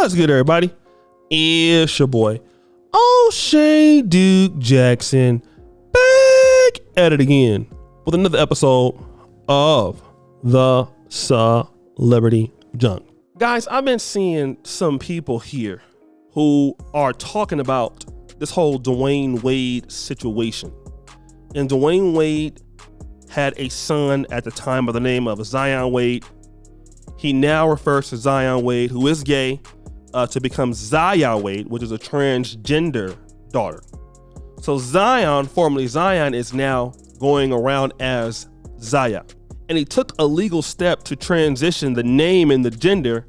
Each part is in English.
What's good, everybody? It's your boy, O'Shea Duke Jackson, back at it again with another episode of the Celebrity Junk. Guys, I've been seeing some people here who are talking about this whole DWAYNE Wade situation. And DWAYNE Wade had a son at the time by the name of Zaya Wade. He now refers to Zaya Wade, who is gay, to become Zaya Wade, which is a transgender daughter. So Zion, formerly Zion, is now going around as Zaya. And he took a legal step to transition the name and the gender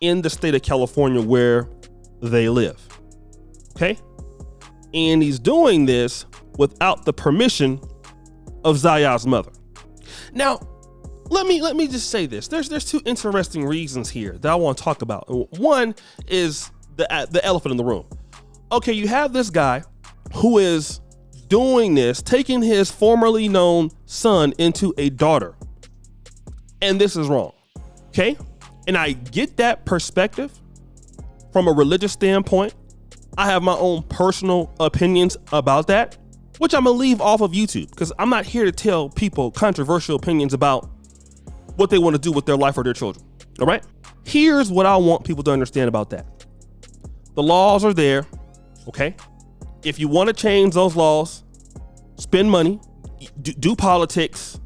in the state of California where they live. Okay? And he's doing this without the permission of Zaya's mother. Now, let me just say this. There's two interesting reasons here that I want to talk about. One is the elephant in the room. Okay, you have this guy who is doing this, taking his formerly known son into a daughter. And this is wrong. Okay? And I get that perspective from a religious standpoint. I have my own personal opinions about that, which I'm gonna leave off of YouTube because I'm not here to tell people controversial opinions about what they want to do with their life or their children. All right. Here's what I want people to understand about that. The laws are there. Okay. If you want to change those laws, spend money, do politics,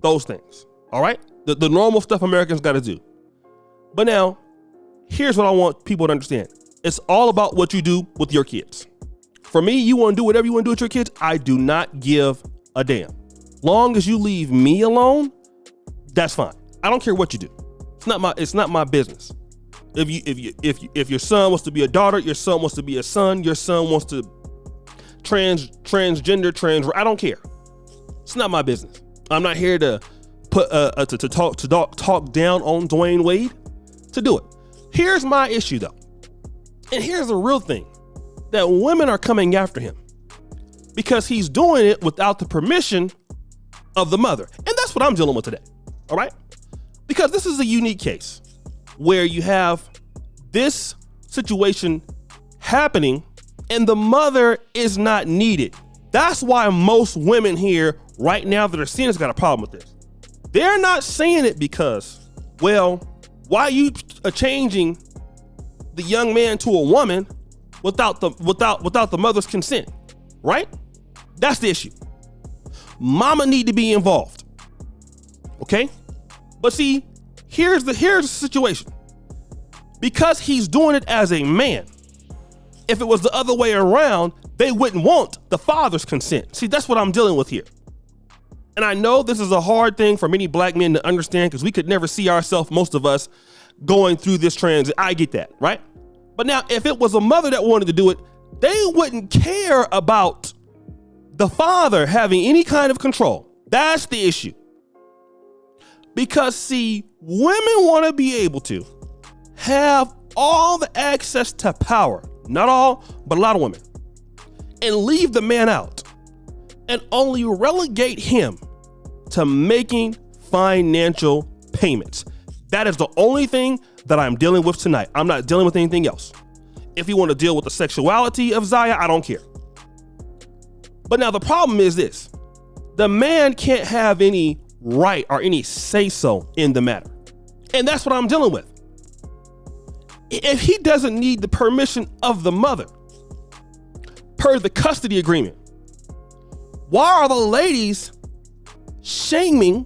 those things. All right. The normal stuff Americans got to do. But now, here's what I want people to understand. It's all about what you do with your kids. For me, you want to do whatever you want to do with your kids. I do not give a damn. Long as you leave me alone, that's fine. I don't care what you do. It's not my business. If your son wants to be a daughter, your son wants to be a son, your son wants to transgender, I don't care. It's not my business. I'm not here to put talk down on DWAYNE Wade to do it. Here's my issue though. And here's the real thing, that women are coming after him because he's doing it without the permission of the mother. And that's what I'm dealing with today. All right. Because this is a unique case where you have this situation happening and the mother is not needed. That's why most women here right now that are seeing this got a problem with this. They're not saying it because, well, why are you changing the young man to a woman without the mother's consent, right? That's the issue. Mama need to be involved. Okay? But see, here's the situation. Because he's doing it as a man, if it was the other way around, they wouldn't want the father's consent. See, that's what I'm dealing with here. And I know this is a hard thing for many black men to understand because we could never see ourselves, most of us, going through this transit. I get that, right? But now, if it was a mother that wanted to do it, they wouldn't care about the father having any kind of control. That's the issue. Because, see, women want to be able to have all the access to power, not all, but a lot of women, and leave the man out and only relegate him to making financial payments. That is the only thing that I'm dealing with tonight. I'm not dealing with anything else. If you want to deal with the sexuality of Zaya, I don't care. But now the problem is this. The man can't have any right or any say-so in the matter. And that's what I'm dealing with. If he doesn't need the permission of the mother, per the custody agreement, why are the ladies shaming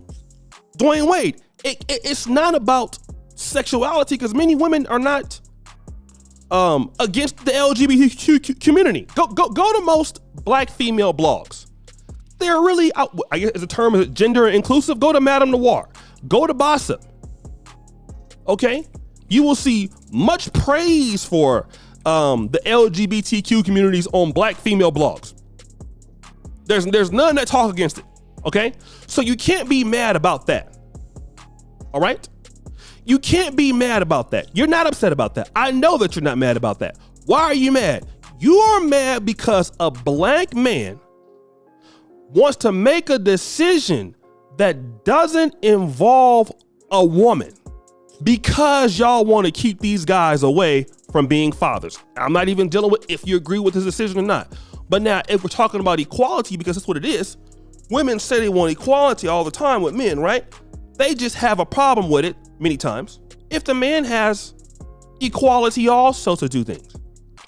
DWAYNE Wade? It's not about sexuality because many women are not against the LGBTQ community. Go to most black female blogs. They're really, I guess the term is gender inclusive. Go to Madame Noir. Go to Gossip. Okay? You will see much praise for the LGBTQ communities on black female blogs. There's none that talk against it. Okay? So you can't be mad about that. All right? You can't be mad about that. You're not upset about that. I know that you're not mad about that. Why are you mad? You are mad because a black man wants to make a decision that doesn't involve a woman because y'all want to keep these guys away from being fathers. I'm not even dealing with if you agree with his decision or not. But now, if we're talking about equality, because that's what it is, women say they want equality all the time with men, right? They just have a problem with it many times if the man has equality also to do things.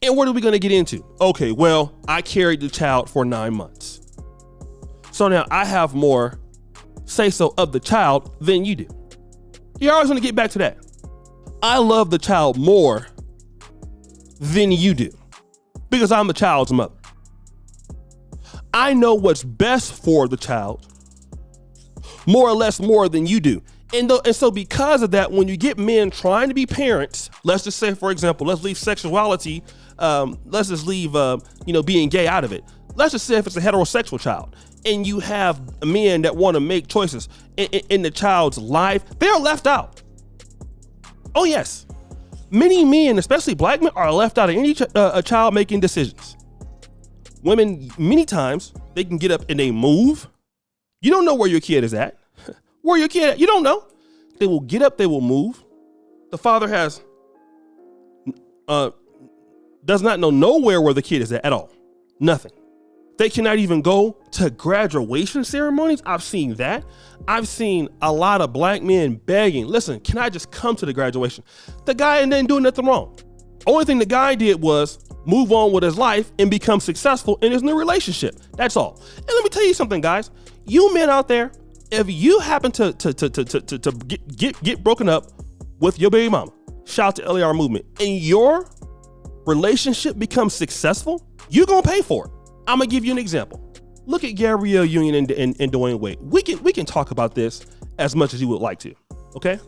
And what are we going to get into? Okay, well, I carried the child for 9 months. So now I have more say so of the child than you do. You're always going to get back to that. I love the child more than you do because I'm the child's mother. I know what's best for the child more or less more than you do. And so because of that, when you get men trying to be parents, let's just say, for example, let's leave sexuality, let's just leave, being gay out of it. Let's just say if it's a heterosexual child and you have men that want to make choices in the child's life, they're left out. Oh yes. Many men, especially black men, are left out of any a child making decisions. Women, many times, they can get up and they move. You don't know where your kid is at. Where your kid at, you don't know. They will get up, they will move. The father does not know nowhere where the kid is at all. Nothing. They cannot even go to graduation ceremonies. I've seen that. I've seen a lot of black men begging, listen, can I just come to the graduation? The guy didn't do nothing wrong. Only thing the guy did was move on with his life and become successful in his new relationship. That's all. And let me tell you something, guys. You men out there, if you happen to get broken up with your baby mama, shout to LAR movement, and your relationship becomes successful, you're gonna pay for it. I'm gonna give you an example. Look at Gabrielle Union and Dwayne Wade. We can talk about this as much as you would like to, okay?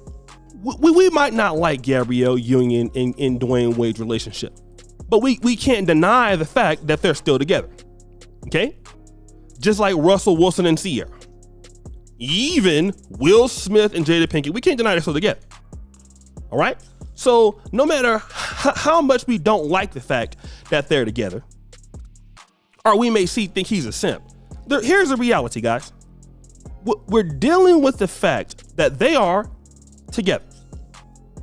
We might not like Gabrielle Union and Dwayne Wade's relationship, but we can't deny the fact that they're still together, okay? Just like Russell Wilson and Sierra. Even Will Smith and Jada Pinkett, we can't deny they're still together, all right? So no matter how much we don't like the fact that they're together, or we may think he's a simp, here's the reality, guys. We're dealing with the fact that they are together.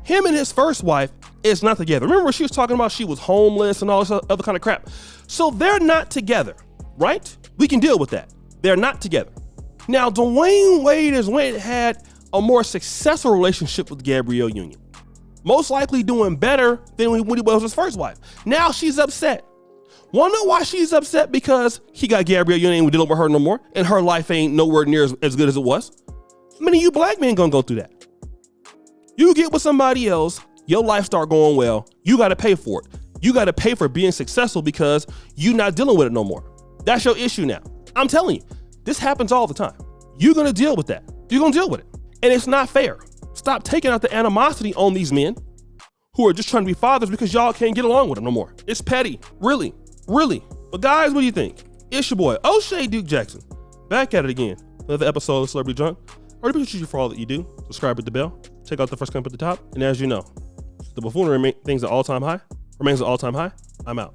Him and his first wife is not together. Remember she was talking about she was homeless and all this other kind of crap. So they're not together, right? We can deal with that. They're not together. Now, Dwayne Wade had a more successful relationship with Gabrielle Union. Most likely doing better than when he was his first wife. Now she's upset. Wanna know why she's upset? Because he got Gabrielle Union, ain't dealing with her no more, and her life ain't nowhere near as good as it was. Many of you black men gonna go through that. You get with somebody else, your life start going well, you gotta pay for it. You gotta pay for being successful because you're not dealing with it no more. That's your issue now. I'm telling you, this happens all the time. You're gonna deal with that. You're gonna deal with it. And it's not fair. Stop taking out the animosity on these men who are just trying to be fathers because y'all can't get along with them no more. It's petty, really. Really. But guys, what do you think? It's your boy, O'Shea Duke Jackson. Back at it again. Another episode of Celebrity Drunk. I really appreciate you for all that you do. Subscribe with the bell. Check out the first comment at the top. And as you know, the buffoonery remains at all-time high. I'm out.